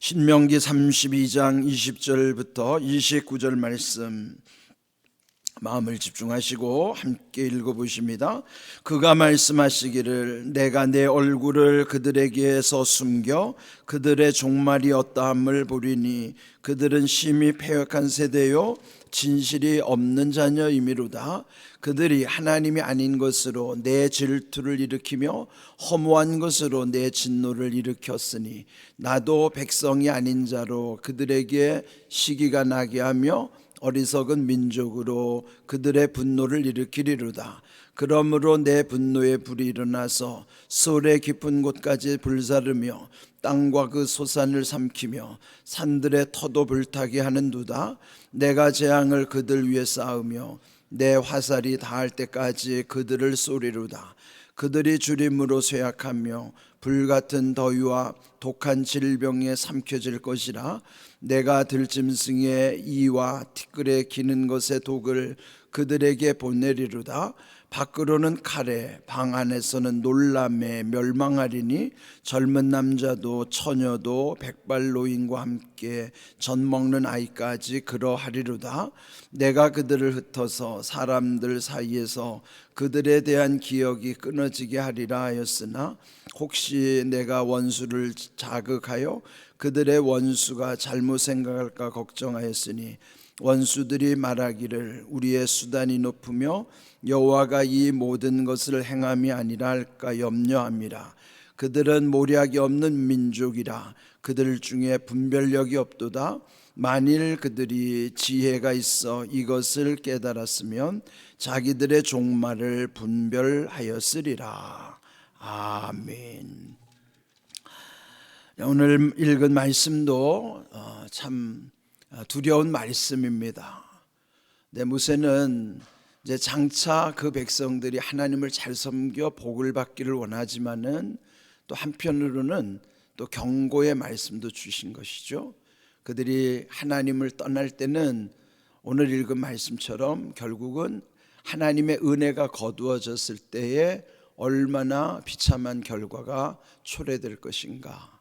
신명기 32장 20절부터 29절 말씀 마음을 집중하시고 함께 읽어보십니다. 그가 말씀하시기를 내가 내 얼굴을 그들에게서 숨겨 그들의 종말이 어떠함을 보리니 그들은 심히 패역한 세대요 진실이 없는 자녀이미로다. 그들이 하나님이 아닌 것으로 내 질투를 일으키며 허무한 것으로 내 진노를 일으켰으니 나도 백성이 아닌 자로 그들에게 시기가 나게 하며 어리석은 민족으로 그들의 분노를 일으키리로다. 그러므로 내 분노의 불이 일어나서 수월의 깊은 곳까지 불사르며 땅과 그 소산을 삼키며 산들의 터도 불타게 하는도다. 내가 재앙을 그들 위에 쌓으며 내 화살이 닿을 때까지 그들을 쏘리로다. 그들이 주림으로 쇠약하며 불같은 더위와 독한 질병에 삼켜질 것이라. 내가 들짐승의 이와 티끌에 기는 것의 독을 그들에게 보내리로다. 밖으로는 칼에 방 안에서는 놀람에 멸망하리니 젊은 남자도 처녀도 백발 노인과 함께 젖 먹는 아이까지 그러하리로다. 내가 그들을 흩어서 사람들 사이에서 그들에 대한 기억이 끊어지게 하리라 하였으나 혹시 내가 원수를 자극하여 그들의 원수가 잘못 생각할까 걱정하였으니 원수들이 말하기를 우리의 수단이 높으며 여호와가 이 모든 것을 행함이 아니라 할까 염려함이라. 그들은 모략이 없는 민족이라 그들 중에 분별력이 없도다. 만일 그들이 지혜가 있어 이것을 깨달았으면 자기들의 종말을 분별하였으리라. 아멘. 오늘 읽은 말씀도 참 두려운 말씀입니다. 모세는 이제 장차 그 백성들이 하나님을 잘 섬겨 복을 받기를 원하지만은 또 한편으로는 또 경고의 말씀도 주신 것이죠. 그들이 하나님을 떠날 때는 오늘 읽은 말씀처럼 결국은 하나님의 은혜가 거두어졌을 때에 얼마나 비참한 결과가 초래될 것인가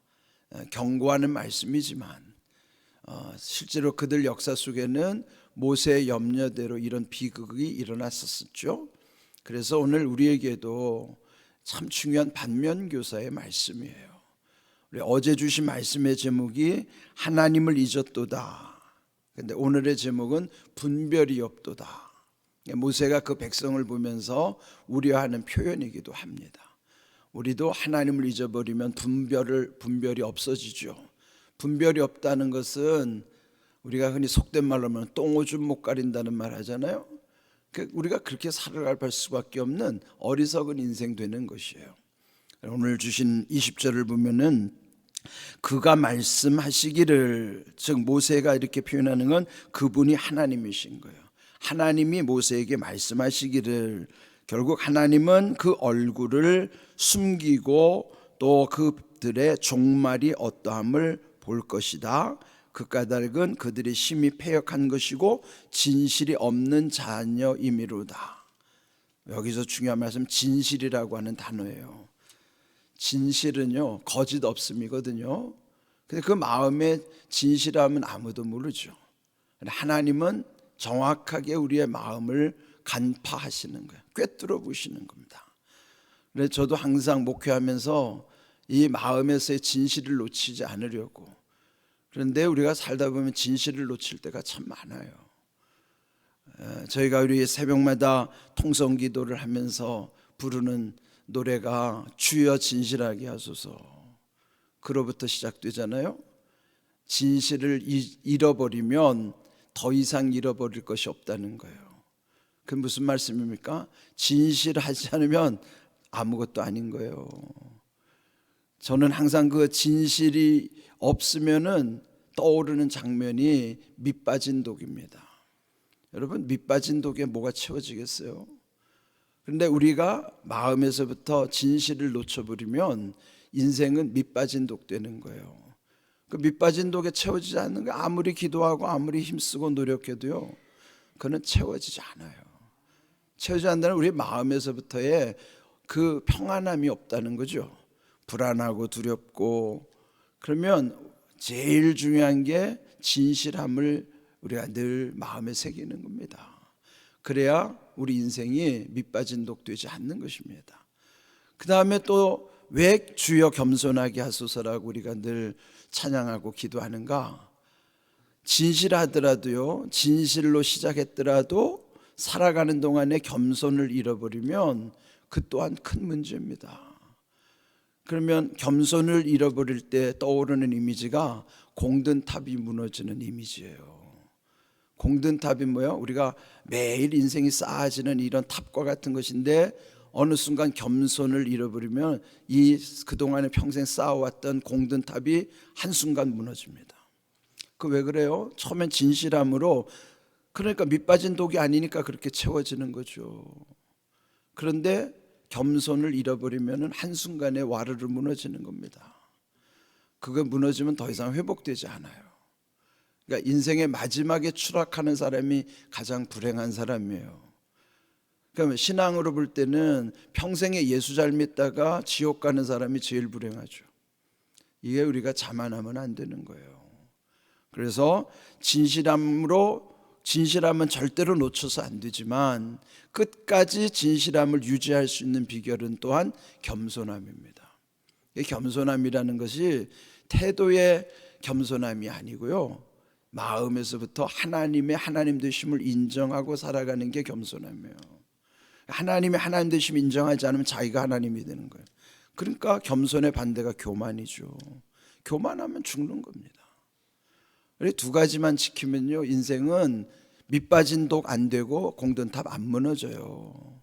경고하는 말씀이지만 실제로 그들 역사 속에는 모세의 염려대로 이런 비극이 일어났었죠. 그래서 오늘 우리에게도 참 중요한 반면교사의 말씀이에요. 우리 어제 주신 말씀의 제목이 하나님을 잊었도다. 근데 오늘의 제목은 분별이 없도다. 모세가 그 백성을 보면서 우려하는 표현이기도 합니다. 우리도 하나님을 잊어버리면 분별이 없어지죠. 분별이 없다는 것은 우리가 흔히 속된 말로 하면 똥오줌 못 가린다는 말 하잖아요. 우리가 그렇게 살아갈 수밖에 없는 어리석은 인생 되는 것이에요. 오늘 주신 20절을 보면은 그가 말씀하시기를, 즉 모세가 이렇게 표현하는 건 그분이 하나님이신 거예요. 하나님이 모세에게 말씀하시기를, 결국 하나님은 그 얼굴을 숨기고 또 그들의 종말이 어떠함을 볼 것이다. 그 까닭은 그들이 심히 패역한 것이고 진실이 없는 자녀이미로다. 여기서 중요한 말씀 진실이라고 하는 단어예요. 진실은요 거짓 없음이거든요. 근데 그 마음의 진실함은 아무도 모르죠. 하나님은 정확하게 우리의 마음을 간파하시는 거예요. 꿰뚫어 보시는 겁니다. 그래서 저도 항상 목회하면서 이 마음에서의 진실을 놓치지 않으려고. 그런데 우리가 살다 보면 진실을 놓칠 때가 참 많아요. 저희가 우리 새벽마다 통성기도를 하면서 부르는 노래가 주여 진실하게 하소서, 그로부터 시작되잖아요. 진실을 잃어버리면 더 이상 잃어버릴 것이 없다는 거예요. 그 무슨 말씀입니까? 진실하지 않으면 아무것도 아닌 거예요. 저는 항상 그 진실이 없으면은 떠오르는 장면이 밑빠진 독입니다. 여러분, 밑빠진 독에 뭐가 채워지겠어요? 그런데 우리가 마음에서부터 진실을 놓쳐버리면 인생은 밑빠진 독 되는 거예요. 그 밑빠진 독에 채워지지 않는 거, 아무리 기도하고 아무리 힘쓰고 노력해도요, 그는 채워지지 않아요. 채워지지 않는다는 우리 마음에서부터의 그 평안함이 없다는 거죠. 불안하고 두렵고, 그러면 제일 중요한 게 진실함을 우리가 늘 마음에 새기는 겁니다. 그래야 우리 인생이 밑빠진 독 되지 않는 것입니다. 그 다음에 또 왜 주여 겸손하게 하소서라고 우리가 늘 찬양하고 기도하는가? 진실하더라도요, 진실로 시작했더라도 살아가는 동안에 겸손을 잃어버리면 그 또한 큰 문제입니다. 그러면 겸손을 잃어버릴 때 떠오르는 이미지가 공든탑이 무너지는 이미지예요. 공든탑이 뭐예요? 우리가 매일 인생이 쌓아지는 이런 탑과 같은 것인데 어느 순간 겸손을 잃어버리면 그동안에 평생 쌓아왔던 공든탑이 한순간 무너집니다. 그 왜 그래요? 처음엔 진실함으로, 그러니까 밑빠진 독이 아니니까 그렇게 채워지는 거죠. 그런데 겸손을 잃어버리면 한순간에 와르르 무너지는 겁니다. 그거 무너지면 더 이상 회복되지 않아요. 그러니까 인생의 마지막에 추락하는 사람이 가장 불행한 사람이에요. 그러면 신앙으로 볼 때는 평생에 예수 잘 믿다가 지옥 가는 사람이 제일 불행하죠. 이게 우리가 자만하면 안 되는 거예요. 그래서 진실함은 절대로 놓쳐서 안 되지만 끝까지 진실함을 유지할 수 있는 비결은 또한 겸손함입니다. 이 겸손함이라는 것이 태도의 겸손함이 아니고요, 마음에서부터 하나님 되심을 인정하고 살아가는 게 겸손함이에요. 하나님의 하나님 되심을 인정하지 않으면 자기가 하나님이 되는 거예요. 그러니까 겸손의 반대가 교만이죠. 교만하면 죽는 겁니다. 두 가지만 지키면요, 인생은 밑빠진 독 안 되고 공든탑 안 무너져요.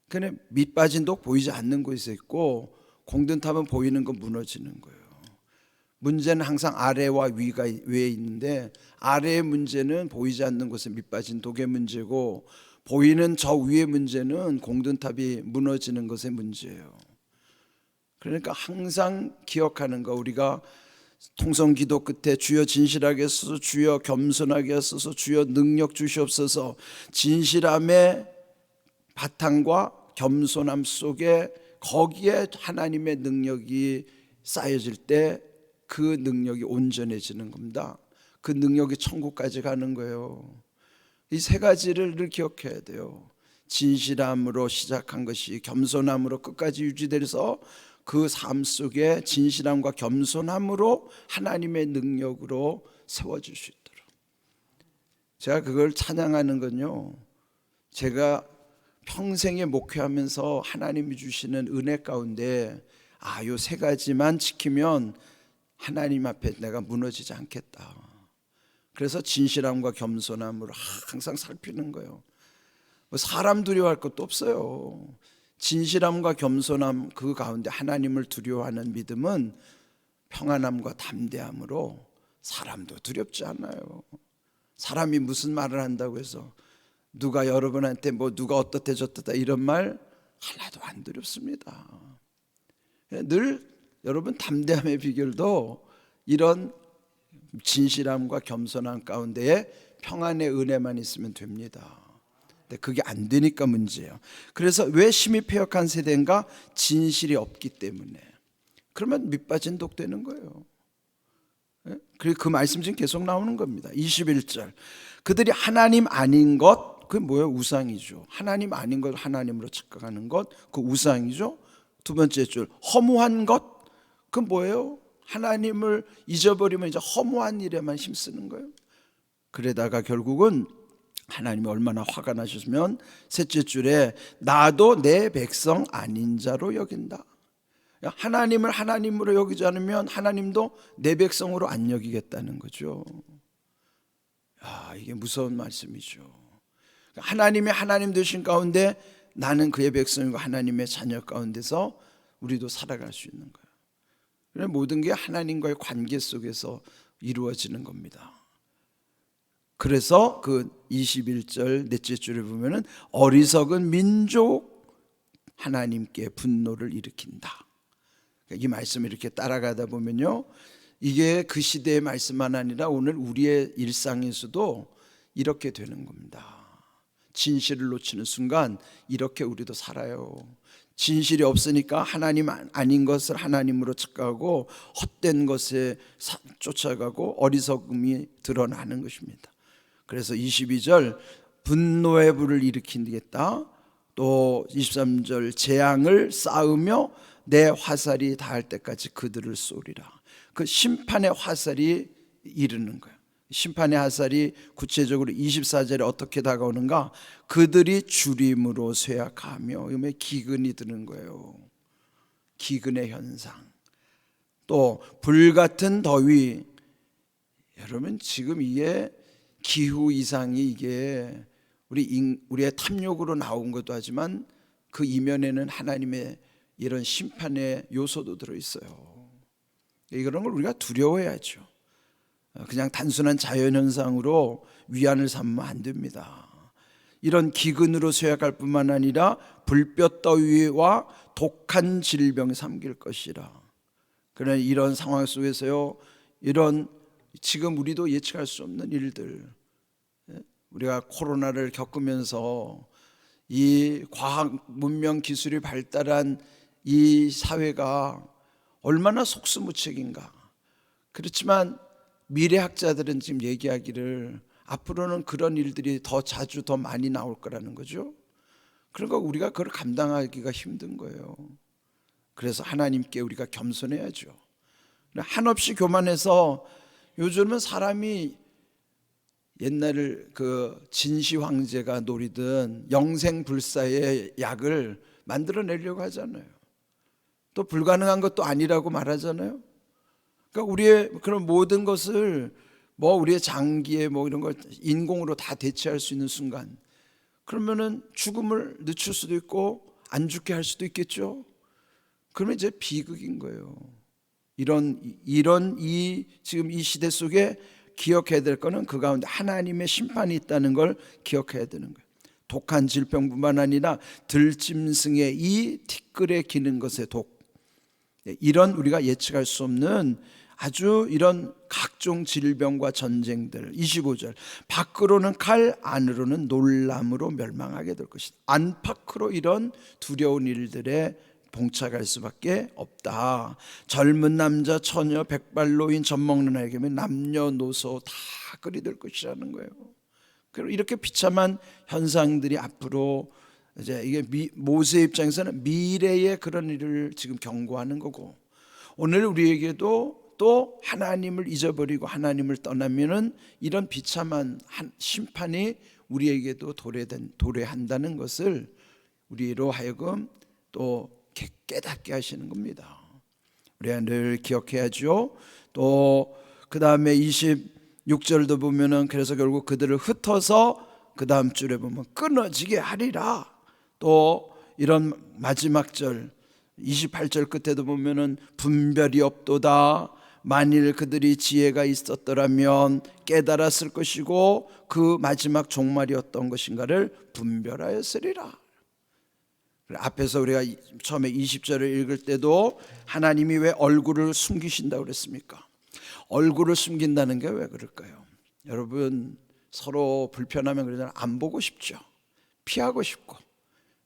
근데 밑빠진 독 보이지 않는 곳에 있고 공든탑은 보이는 거 무너지는 거예요. 문제는 항상 아래와 위에 있는데, 아래의 문제는 보이지 않는 곳에 밑빠진 독의 문제고, 보이는 저 위의 문제는 공든탑이 무너지는 것의 문제예요. 그러니까 항상 기억하는 거, 우리가 통성기도 끝에 주여 진실하게 하소서, 주여 겸손하게 하소서, 주여 능력 주시옵소서, 진실함의 바탕과 겸손함 속에 거기에 하나님의 능력이 쌓여질 때 그 능력이 온전해지는 겁니다. 그 능력이 천국까지 가는 거예요. 이 세 가지를 늘 기억해야 돼요. 진실함으로 시작한 것이 겸손함으로 끝까지 유지돼서 그 삶 속에 진실함과 겸손함으로 하나님의 능력으로 세워질 수 있도록. 제가 그걸 찬양하는 건요, 제가 평생에 목회하면서 하나님이 주시는 은혜 가운데 요 세 가지만 지키면 하나님 앞에 내가 무너지지 않겠다. 그래서 진실함과 겸손함으로 항상 살피는 거예요. 사람 두려워할 것도 없어요. 진실함과 겸손함 그 가운데 하나님을 두려워하는 믿음은 평안함과 담대함으로 사람도 두렵지 않아요. 사람이 무슨 말을 한다고 해서 누가 여러분한테 누가 어떻다 저떻다 이런 말 하나도 안 두렵습니다. 늘 여러분 담대함의 비결도 이런 진실함과 겸손함 가운데에 평안의 은혜만 있으면 됩니다. 근데 그게 안 되니까 문제예요. 그래서 왜 심히 패역한 세대인가? 진실이 없기 때문에. 그러면 밑빠진 독 되는 거예요. 그리고 그 말씀 지금 계속 나오는 겁니다. 21절, 그들이 하나님 아닌 것, 그게 뭐예요? 우상이죠. 하나님 아닌 것 하나님으로 착각하는 것, 그 우상이죠. 두 번째 줄, 허무한 것, 그 뭐예요? 하나님을 잊어버리면 이제 허무한 일에만 힘쓰는 거예요. 그러다가 결국은 하나님이 얼마나 화가 나셨으면 셋째 줄에 나도 내 백성 아닌 자로 여긴다. 하나님을 하나님으로 여기지 않으면 하나님도 내 백성으로 안 여기겠다는 거죠. 이게 무서운 말씀이죠. 하나님이 하나님 되신 가운데 나는 그의 백성이고 하나님의 자녀 가운데서 우리도 살아갈 수 있는 거예요. 모든 게 하나님과의 관계 속에서 이루어지는 겁니다. 그래서 그 21절 넷째 줄에 보면은 어리석은 민족 하나님께 분노를 일으킨다. 이 말씀을 이렇게 따라가다 보면요, 이게 그 시대의 말씀만 아니라 오늘 우리의 일상에서도 이렇게 되는 겁니다. 진실을 놓치는 순간 이렇게 우리도 살아요. 진실이 없으니까 하나님 아닌 것을 하나님으로 착각하고 헛된 것에 쫓아가고 어리석음이 드러나는 것입니다. 그래서 22절 분노의 불을 일으키겠다. 또 23절 재앙을 쌓으며 내 화살이 닿을 때까지 그들을 쏘리라. 그 심판의 화살이 이르는 거예요. 심판의 화살이 구체적으로 24절에 어떻게 다가오는가? 그들이 주림으로 쇠약하며, 이게 기근이 드는 거예요. 기근의 현상. 또 불같은 더위. 여러분 지금 이게 기후 이상이 이게 우리의 탐욕으로 나온 것도 하지만 그 이면에는 하나님의 이런 심판의 요소도 들어있어요. 이런 걸 우리가 두려워해야죠. 그냥 단순한 자연현상으로 위안을 삼으면 안 됩니다. 이런 기근으로 쇠약할 뿐만 아니라 불볕더위와 독한 질병이 삼킬 것이라. 그러나 이런 상황 속에서요, 이런 지금 우리도 예측할 수 없는 일들, 우리가 코로나를 겪으면서 이 과학 문명 기술이 발달한 이 사회가 얼마나 속수무책인가. 그렇지만 미래학자들은 지금 얘기하기를 앞으로는 그런 일들이 더 자주 더 많이 나올 거라는 거죠. 그러니까 우리가 그걸 감당하기가 힘든 거예요. 그래서 하나님께 우리가 겸손해야죠. 한없이 교만해서 요즘은 사람이 옛날 그 진시 황제가 노리던 영생불사의 약을 만들어내려고 하잖아요. 또 불가능한 것도 아니라고 말하잖아요. 그러니까 우리의 그런 모든 것을 우리의 장기에 이런 걸 인공으로 다 대체할 수 있는 순간, 그러면은 죽음을 늦출 수도 있고 안 죽게 할 수도 있겠죠. 그러면 이제 비극인 거예요. 지금 이 시대 속에 기억해야 될 거는 그 가운데 하나님의 심판이 있다는 걸 기억해야 되는 거예요. 독한 질병뿐만 아니라 들짐승의 이 티끌에 기는 것의 독, 이런 우리가 예측할 수 없는 아주 이런 각종 질병과 전쟁들. 25절 밖으로는 칼 안으로는 놀람으로 멸망하게 될 것이다. 안팎으로 이런 두려운 일들에 봉착할 수밖에 없다. 젊은 남자 처녀 백발노인 젖먹는 아이에게는 남녀노소 다 그리 될 것이라는 거예요. 그리고 이렇게 비참한 현상들이 앞으로 이제 이게 모세 입장에서는 미래의 그런 일을 지금 경고하는 거고, 오늘 우리에게도 또 하나님을 잊어버리고 하나님을 떠나면은 이런 비참한 심판이 우리에게도 도래한다는 것을 우리로 하여금 또 깨닫게 하시는 겁니다. 우리가 늘 기억해야죠. 또 그 다음에 26절도 보면은 그래서 결국 그들을 흩어서 그 다음 줄에 보면 끊어지게 하리라. 또 이런 마지막 절 28절 끝에도 보면은 분별이 없도다. 만일 그들이 지혜가 있었더라면 깨달았을 것이고 그 마지막 종말이 어떤 것인가를 분별하였으리라. 앞에서 우리가 처음에 20절을 읽을 때도 하나님이 왜 얼굴을 숨기신다고 그랬습니까? 얼굴을 숨긴다는 게 왜 그럴까요? 여러분 서로 불편하면 그러잖아요. 안 보고 싶죠. 피하고 싶고.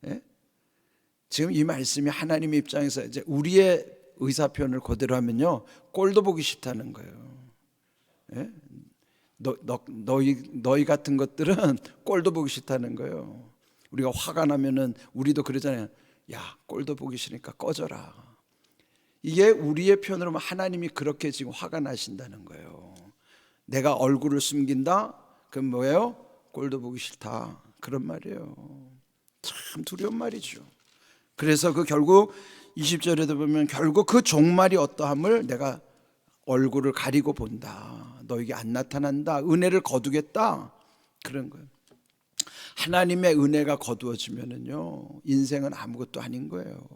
예? 지금 이 말씀이 하나님의 입장에서 이제 우리의 의사표현을 그대로 하면요, 꼴도 보기 싫다는 거예요. 예? 너희 같은 것들은 꼴도 보기 싫다는 거예요. 우리가 화가 나면은 우리도 그러잖아요. 야, 꼴도 보기 싫으니까 꺼져라. 이게 우리의 표현으로 하면 하나님이 그렇게 지금 화가 나신다는 거예요. 내가 얼굴을 숨긴다? 그럼 뭐예요? 꼴도 보기 싫다. 그런 말이에요. 참 두려운 말이죠. 그래서 결국 20절에도 보면 결국 그 종말이 어떠함을 내가 얼굴을 가리고 본다. 너에게 안 나타난다. 은혜를 거두겠다. 그런 거예요. 하나님의 은혜가 거두어지면은요, 인생은 아무것도 아닌 거예요.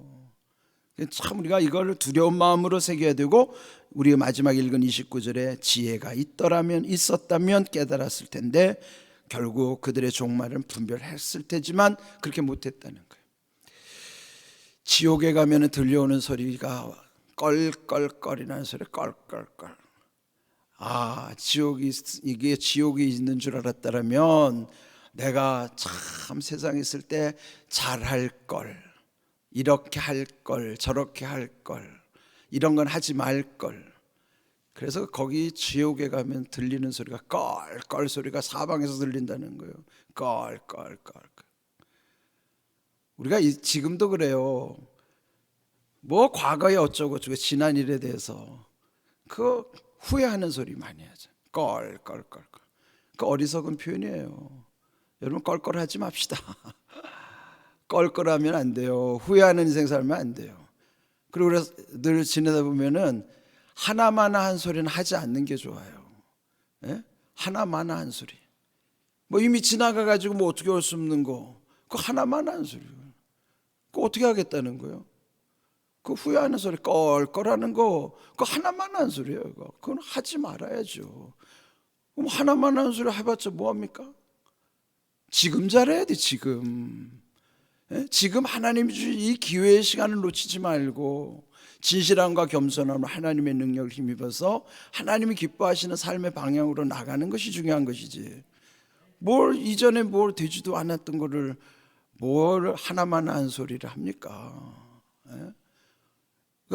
참 우리가 이걸 두려운 마음으로 새겨야 되고, 우리 마지막 읽은 29절에 지혜가 있었다면 깨달았을 텐데 결국 그들의 종말은 분별했을 테지만 그렇게 못했다는 거예요. 지옥에 가면 들려오는 소리가 껄껄껄이라는 소리, 껄껄껄. 이게 지옥이 있는 줄 알았다면 내가 참 세상에 있을 때 잘할 걸, 이렇게 할 걸, 저렇게 할 걸, 이런 건 하지 말 걸. 그래서 거기 지옥에 가면 들리는 소리가 껄껄 소리가 사방에서 들린다는 거예요. 껄껄껄. 우리가 지금도 그래요. 뭐 과거에 어쩌고 저쩌고 지난 일에 대해서 그 후회하는 소리 많이 하죠. 껄껄껄. 그 어리석은 표현이에요. 여러분 껄껄하지 맙시다. 껄껄하면 안 돼요. 후회하는 인생 살면 안 돼요. 그리고 그래서 늘 지내다 보면은 하나마나 한 소리는 하지 않는 게 좋아요. 예? 하나마나 한 소리. 뭐 이미 지나가가지고 뭐 어떻게 할 수 없는 거. 그 하나마나 한 소리. 그 어떻게 하겠다는 거예요? 그 후회하는 소리, 껄껄하는 거, 그 하나만 한 소리예요. 그건 하지 말아야죠. 그럼 하나만 한 소리 해봤자 뭐합니까? 지금 잘해야 돼, 지금. 예? 지금 하나님이 주신 이 기회의 시간을 놓치지 말고 진실함과 겸손함으로 하나님의 능력을 힘입어서 하나님이 기뻐하시는 삶의 방향으로 나가는 것이 중요한 것이지. 뭘 이전에 뭘 되지도 않았던 거를 뭘 하나만 한 소리를 합니까? 예?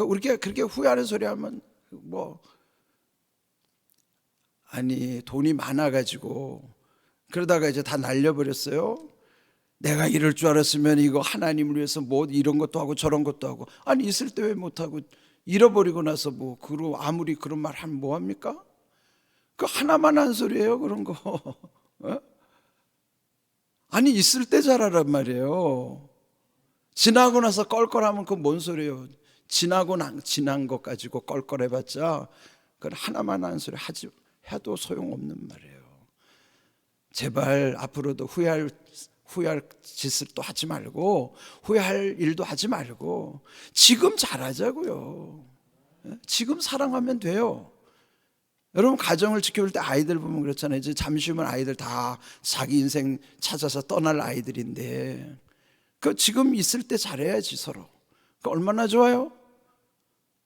우리가 그렇게 후회하는 소리 하면 뭐 아니 돈이 많아가지고 그러다가 이제 다 날려버렸어요. 내가 이럴 줄 알았으면 이거 하나님을 위해서 뭐 이런 것도 하고 저런 것도 하고. 아니 있을 때 왜 못하고 잃어버리고 나서 뭐 아무리 그런 말 하면 뭐합니까? 그 하나만 한 소리예요 그런 거. 어? 아니 있을 때 잘하란 말이에요. 지나고 나서 껄껄하면 그건 뭔 소리예요? 지난 것 가지고 껄껄해봤자 그건 하나만 한 소리 해도 소용없는 말이에요. 제발 앞으로도 후회할 짓을 또 하지 말고 후회할 일도 하지 말고 지금 잘하자고요. 지금 사랑하면 돼요. 여러분 가정을 지켜볼 때 아이들 보면 그렇잖아요. 이제 잠시 후면 아이들 다 자기 인생 찾아서 떠날 아이들인데 그 지금 있을 때 잘해야지 서로. 얼마나 좋아요?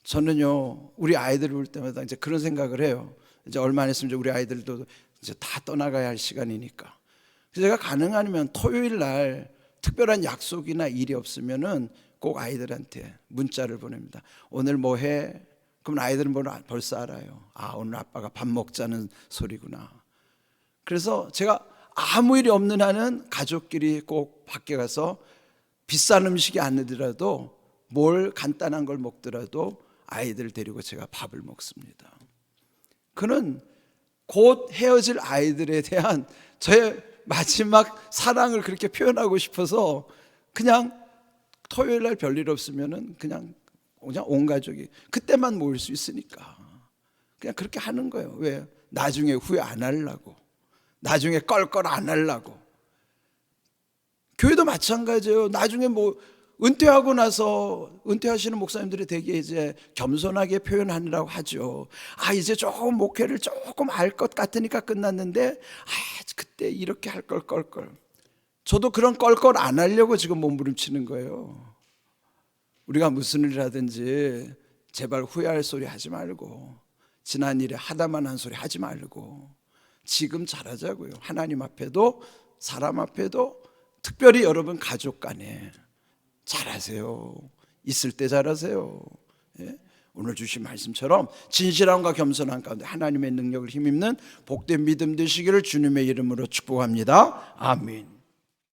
저는요 우리 아이들을 볼 때마다 이제 그런 생각을 해요. 이제 얼마 안 있으면 우리 아이들도 이제 다 떠나가야 할 시간이니까. 그래서 제가 가능하면 토요일 날 특별한 약속이나 일이 없으면은 꼭 아이들한테 문자를 보냅니다. 오늘 뭐 해? 그럼 아이들은 벌써 알아요. 아 오늘 아빠가 밥 먹자는 소리구나. 그래서 제가 아무 일이 없는 한은 가족끼리 꼭 밖에 가서 비싼 음식이 아니더라도 뭘 간단한 걸 먹더라도 아이들을 데리고 제가 밥을 먹습니다. 그는 곧 헤어질 아이들에 대한 저의 마지막 사랑을 그렇게 표현하고 싶어서 그냥 토요일 날 별일 없으면은 그냥 온 가족이 그때만 모일 수 있으니까 그냥 그렇게 하는 거예요. 왜? 나중에 후회 안 하려고, 나중에 껄껄 안 하려고. 교회도 마찬가지예요. 나중에 뭐 은퇴하고 나서 은퇴하시는 목사님들이 되게 이제 겸손하게 표현하느라고 하죠. 아 이제 조금 목회를 조금 알 것 같으니까 끝났는데 그때 이렇게 할 걸 껄껄. 저도 그런 껄껄 안 하려고 지금 몸부림치는 거예요. 우리가 무슨 일을 하든지 제발 후회할 소리 하지 말고 지난 일에 하다만 한 소리 하지 말고 지금 잘하자고요. 하나님 앞에도 사람 앞에도 특별히 여러분 가족 간에 잘하세요. 있을 때 잘하세요. 예? 오늘 주신 말씀처럼 진실함과 겸손함 가운데 하나님의 능력을 힘입는 복된 믿음 되시기를 주님의 이름으로 축복합니다. 아멘.